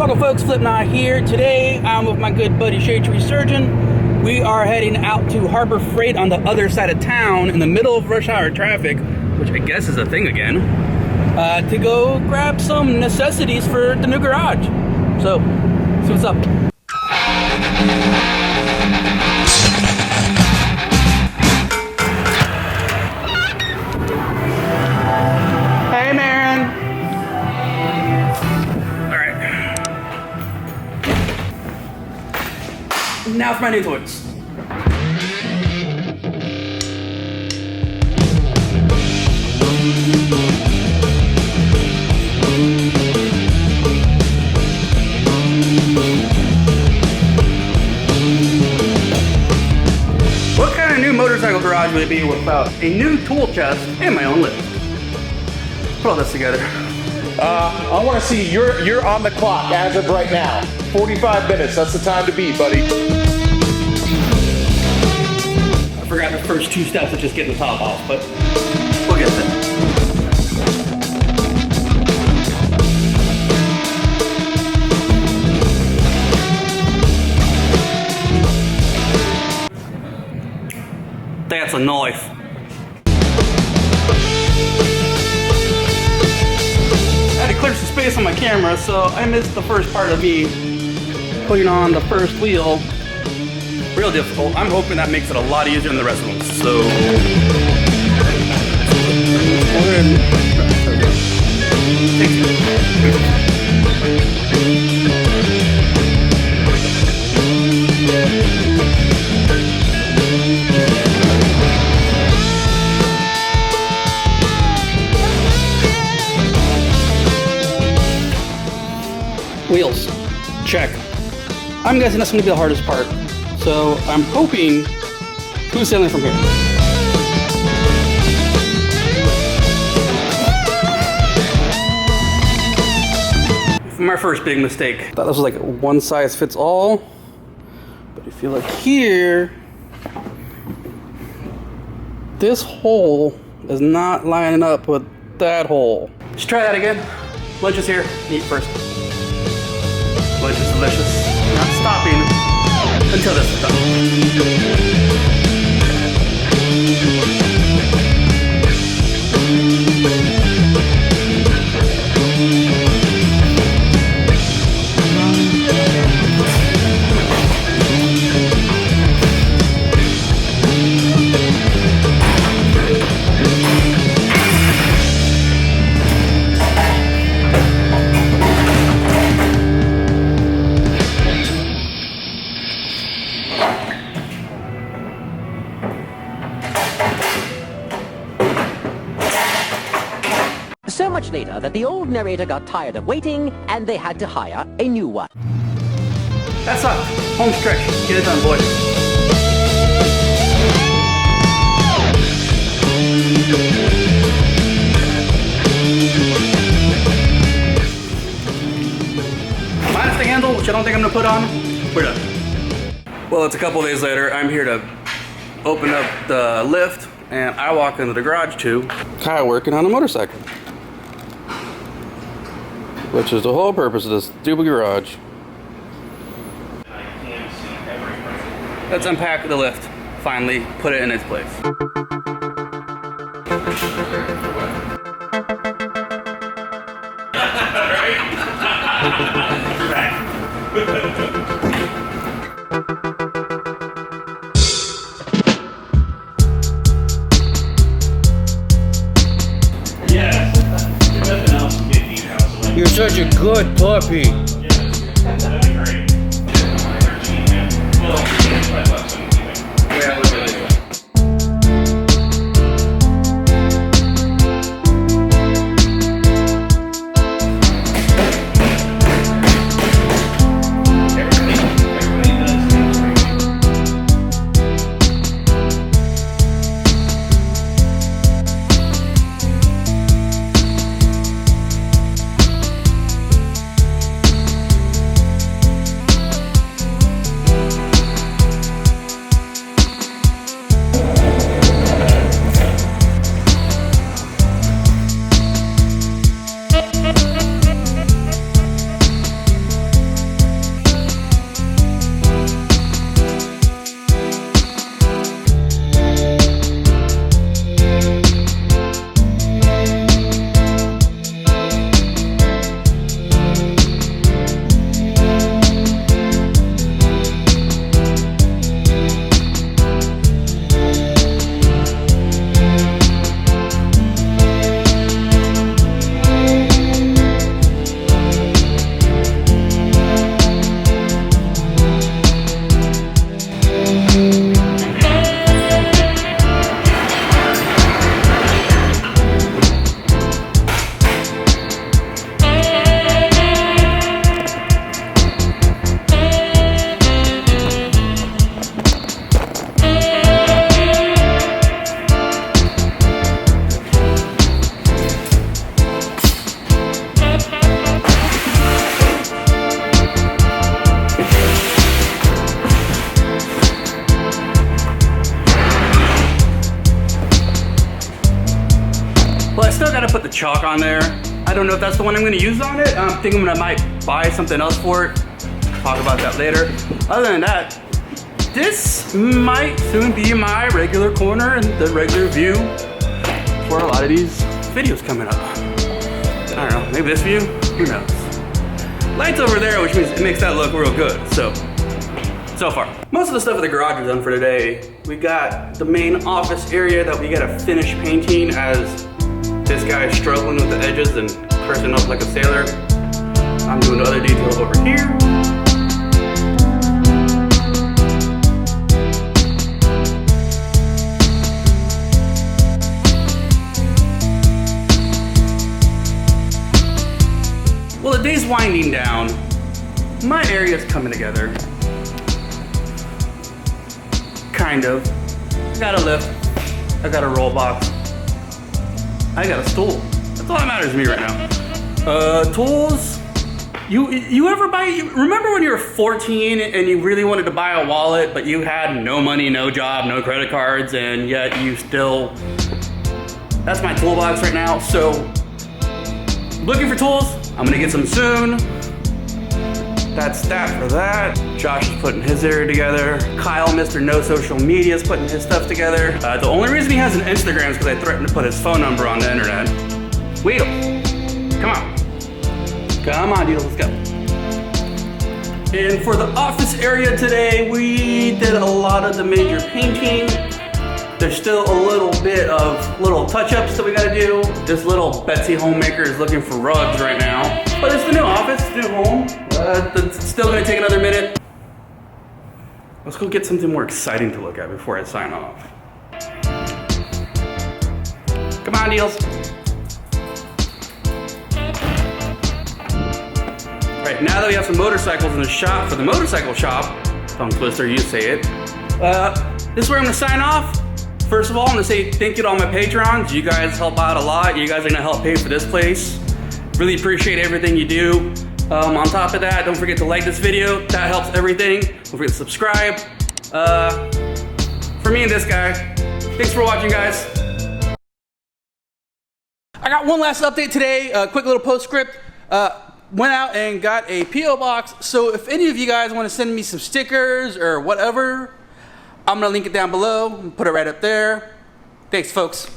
Welcome folks, Flipknot here. Today I'm with my good buddy Shade Tree Surgeon. We are heading out to Harbor Freight on the other side of town in the middle of rush hour traffic, which I guess is a thing again, to go grab some necessities for the new garage. So, see what's up. Hey man. Alright. Now for my new toys. What kind of new motorcycle garage would it be without a new tool chest and my own lift? Put all this together. I want to see you're on the clock as of right now. 45 minutes, that's the time to beat, buddy. I forgot the first two steps of just getting the top off, but we'll get there. That's a knife. I had to clear some space on my camera, so I missed the first part of me putting on the first wheel. Real difficult. I'm hoping that makes it a lot easier than the rest of them. So, wheels, check. I'm guessing that's going to be the hardest part. So I'm hoping, who's sailing from here? My first big mistake. I thought this was like one size fits all. But if you look here, this hole is not lining up with that hole. Let's try that again. Lunch is here. Eat first. Lunch is delicious. Not stopping until this is done. So much later that the old narrator got tired of waiting and they had to hire a new one. That's up. Home stretch. Get it done, boys. Minus the handle, which I don't think I'm gonna put on. We're done. Well, it's a couple days later. I'm here to open up the lift, and I walk into the garage too. Kyle working on a motorcycle. Which is the whole purpose of this stupid garage. Let's unpack the lift. Finally, put it in its place. You're such a good puppy. That'd be great. gotta put the chalk on there. I don't know if that's the one I'm gonna use on it. I'm thinking I might buy something else for it. Talk about that later. Other than that, this might soon be my regular corner and the regular view for a lot of these videos coming up. I don't know, maybe this view? Who knows? Lights over there, which means it makes that look real good, so far. Most of the stuff at the garage is done for today. We got the main office area that we gotta finish painting as this guy is struggling with the edges and pressing up like a sailor. I'm doing other details over here. Well, the day's winding down. My area's coming together. Kind of. I got a lift. I got a roll box. I got a stool. That's all that matters to me right now. Tools. You ever buy, remember when you were 14 and you really wanted to buy a wallet, but you had no money, no job, no credit cards, and yet you still, that's my toolbox right now. So, looking for tools. I'm gonna get some soon. That's that for that. Josh is putting his area together. Kyle, Mr. No Social Media, is putting his stuff together. The only reason he has an Instagram is because I threatened to put his phone number on the internet. Weedle, come on. Come on, Weedle, let's go. And for the office area today, we did a lot of the major painting. There's still a little bit of little touch-ups that we gotta do. This little Betsy homemaker is looking for rugs right now. But it's the new office, it's the new home. It's still gonna take another minute. Let's go get something more exciting to look at before I sign off. Come on, Deals. All right, now that we have some motorcycles in the shop, for the motorcycle shop, tongue twister, you say it. This is where I'm gonna sign off. First of all, I'm gonna say thank you to all my patrons. You guys help out a lot. You guys are gonna help pay for this place. Really appreciate everything you do. On top of that, don't forget to like this video. That helps everything. Don't forget to subscribe. For me and this guy, thanks for watching, guys. I got one last update today. Quick little postscript. Went out and got a P.O. box. So if any of you guys want to send me some stickers or whatever, I'm gonna link it down below and put it right up there. Thanks, folks.